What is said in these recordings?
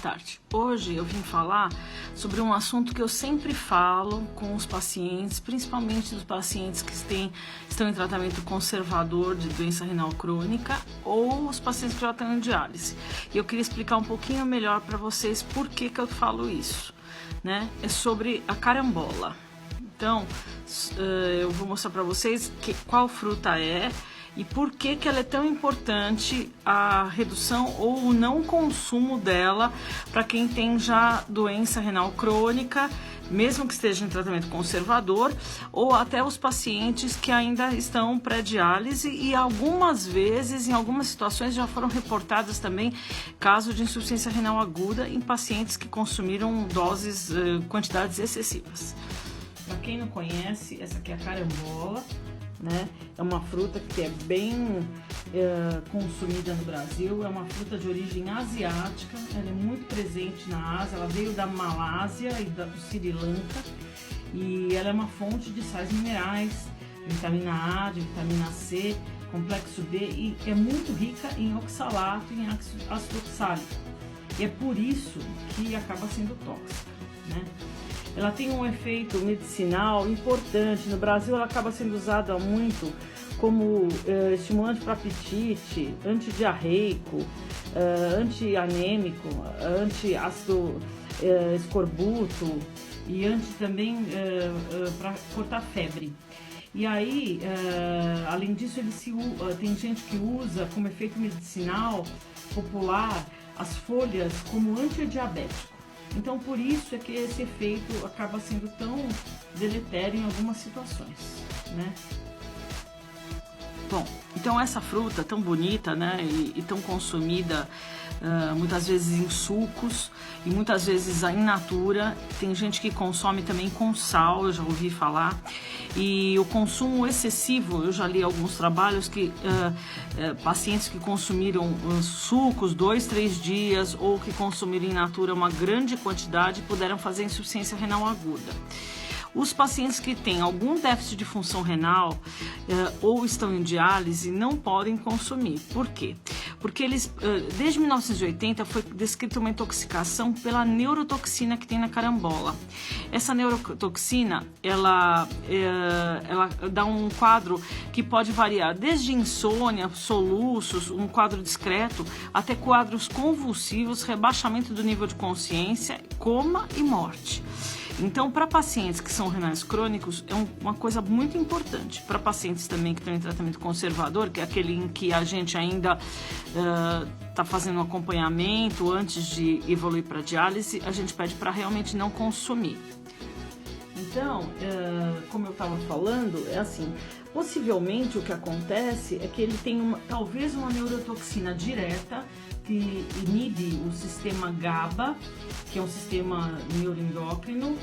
tarde. Hoje eu vim falar sobre um assunto que eu sempre falo com os pacientes, principalmente dos pacientes que estão em tratamento conservador de doença renal crônica ou os pacientes que já estão em diálise. E eu queria explicar um pouquinho melhor para vocês por que eu falo isso, né? É sobre a carambola. Então, eu vou mostrar para vocês qual fruta é e por que ela é tão importante, a redução ou o não consumo dela para quem tem já doença renal crônica, mesmo que esteja em tratamento conservador, ou até os pacientes que ainda estão pré-diálise e algumas vezes, em algumas situações, já foram reportadas também casos de insuficiência renal aguda em pacientes que consumiram quantidades excessivas. Para quem não conhece, essa aqui é a carambola, né? É uma fruta que é bem consumida no Brasil, é uma fruta de origem asiática, ela é muito presente na Ásia, ela veio da Malásia e do Sri Lanka e ela é uma fonte de sais minerais, vitamina A, de vitamina C, complexo B e é muito rica em oxalato e em ácido oxálico e é por isso que acaba sendo tóxica, né? Ela tem um efeito medicinal importante. No Brasil ela acaba sendo usada muito como estimulante para apetite, antidiarreico, antianêmico, antiácido escorbuto e também para cortar febre. E aí, além disso, tem gente que usa como efeito medicinal popular as folhas como antidiabético. Então, por isso é que esse efeito acaba sendo tão deletério em algumas situações, né? Bom, então essa fruta tão bonita, né, e tão consumida muitas vezes em sucos e muitas vezes in natura, tem gente que consome também com sal, eu já ouvi falar, e o consumo excessivo, eu já li alguns trabalhos que pacientes que consumiram sucos 2-3 dias ou que consumiram in natura uma grande quantidade puderam fazer insuficiência renal aguda. Os pacientes que têm algum déficit de função renal ou estão em diálise não podem consumir. Por quê? Porque desde 1980 foi descrita uma intoxicação pela neurotoxina que tem na carambola. Essa neurotoxina, ela dá um quadro que pode variar desde insônia, soluços, um quadro discreto, até quadros convulsivos, rebaixamento do nível de consciência, coma e morte. Então, para pacientes que são renais crônicos, é uma coisa muito importante. Para pacientes também que estão em tratamento conservador, que é aquele em que a gente ainda está fazendo um acompanhamento antes de evoluir para diálise, a gente pede para realmente não consumir. Então, como eu estava falando, é assim, possivelmente o que acontece é que ele tem talvez uma neurotoxina direta que inibe o sistema GABA, que é um sistema neuroendócrino,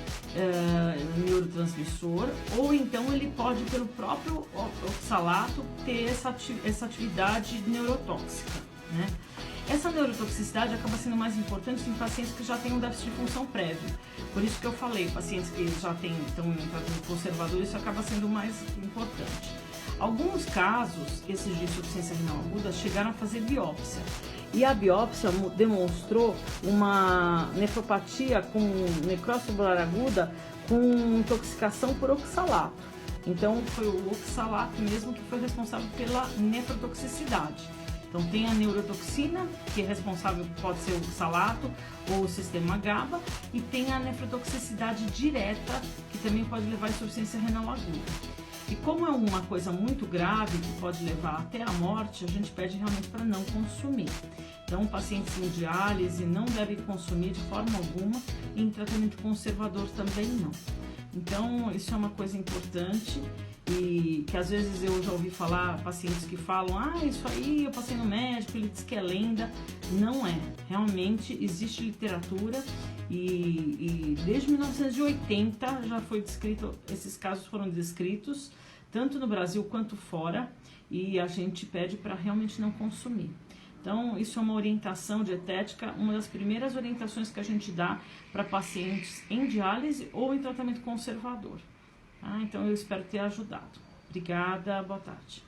neurotransmissor, ou então ele pode, pelo próprio oxalato, ter essa atividade neurotóxica, né? Essa neurotoxicidade acaba sendo mais importante em pacientes que já têm um déficit de função prévio. Por isso que eu falei, pacientes que já estão em tratamento conservador, isso acaba sendo mais importante. Alguns casos, esses de insuficiência renal aguda, chegaram a fazer biópsia. E a biópsia demonstrou uma nefropatia com necrose tubular aguda com intoxicação por oxalato. Então, foi o oxalato mesmo que foi responsável pela nefrotoxicidade. Então, tem a neurotoxina, que é responsável, pode ser o oxalato ou o sistema GABA, e tem a nefrotoxicidade direta, que também pode levar à insuficiência renal aguda. E como é uma coisa muito grave, que pode levar até a morte, a gente pede realmente para não consumir. Então, pacientes em diálise não devem consumir de forma alguma e em tratamento conservador também não. Então, isso é uma coisa importante e que às vezes eu já ouvi falar, pacientes que falam, isso aí eu passei no médico, ele disse que é lenda. Não é. Realmente existe literatura e desde 1980 já foi descrito, esses casos foram descritos, tanto no Brasil quanto fora, e a gente pede para realmente não consumir. Então, isso é uma orientação dietética, uma das primeiras orientações que a gente dá para pacientes em diálise ou em tratamento conservador. Então, eu espero ter ajudado. Obrigada, boa tarde.